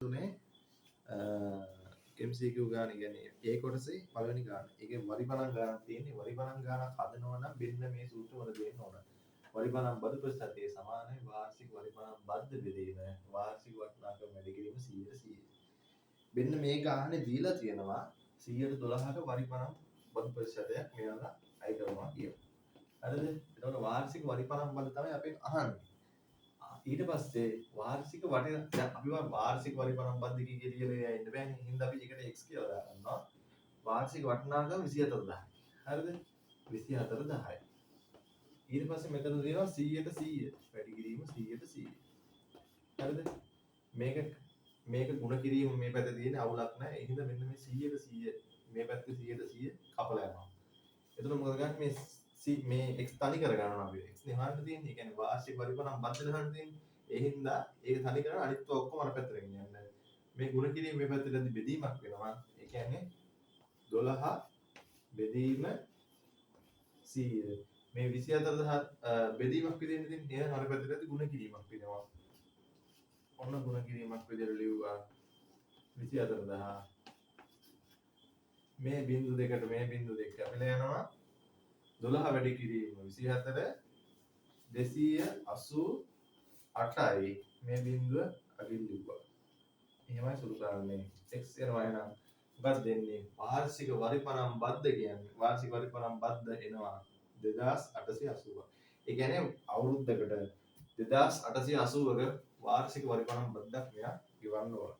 තුනේ MCQ ගාන කියන්නේ ඒ කොටසේ පළවෙනි ගාන. ඒකේ වරි ගණන් ගානක් තියෙන්නේ. වරි ගණන් ගානක් හදනවා නම් මෙන්න මේ සූත්‍ර වල දෙන්න ඕන. වරි ගණන් බදු ප්‍රතිශතයේ සමානයි වාර්ෂික වරි ගණන් බද්ධ බෙදීම වාර්ෂික වටිනාකම වැඩි කිරීම 100%. මෙන්න මේ ගානේ දීලා තියෙනවා 112ක වරි ගණන් බදු ප්‍රතිශතයක් මෙයාලා අය කරනවා කියනවා. හරිද? එතකොට වාර්ෂික වරි ගණන් බදු තමයි අපෙන් අහන්නේ. ඊට පස්සේ වාර්ෂික වටින දැන් අපි වාර්ෂික වරි ගණන් බද්ද කියලා ඉන්න බෑනේ. හින්දා අපි එකට x කියලා දාගන්නවා. වාර්ෂික වටිනාකම 24000යි. හරිද? 24000යි. ඊට පස්සේ මෙතන තියෙනවා 100ට 100. වැඩි කිරීම 100ට 100. හරිද? මේක ගුණ කිරීම මේ පැත්තේ තියෙන අවුලක් නැහැ. ඒ හින්දා මෙන්න මේ 100ට 100 මේ පැත්තේ 100ට 100 කපලා යනවා. එතකොට මොකද ගන්න මේ x තනි කර ගන්නවා අපි. x නේ හොයන්න තියෙන්නේ. ඒ කියන්නේ වාර්ෂික වරි ගණන් බද්ද ගන්න තියෙන්නේ. ඒ හින්දා ඒක තනි කරලා අනිත් ඔක්කොම අර පැත්තට ගෙනියන්න. මේ ගුණ කිරීම මේ පැත්තටදී බෙදීමක් වෙනවා. ඒ කියන්නේ 12 බෙදීම 100 මේ 24000 බෙදීමක් විදිහට තියෙන එහෙනම් අර පැත්තටදී ගුණ කිරීමක් වෙනවා. ඔන්න ගුණ කිරීමක් විදිහට ලිව්වා 24000 මේ බිංදු දෙකට මේ බිංදු දෙක කැපිලා යනවා 12 වැඩි කිරීම 24 288යි මේ බිංදුව අගින් ලිව්වා. එහෙමයි සුළු කරන්නේ x එනවා එහෙනම් මොකක්ද දෙන්නේ වාර්ෂික වරි ගණන් බද්ද කියන්නේ වාර්ෂික වරි ගණන් බද්ද එනවා 2880. ඒ කියන්නේ අවුරුද්දකට 2880ක වාර්ෂික වරි ගණන් බද්දක් මෙයා ගෙවන්න ඕන.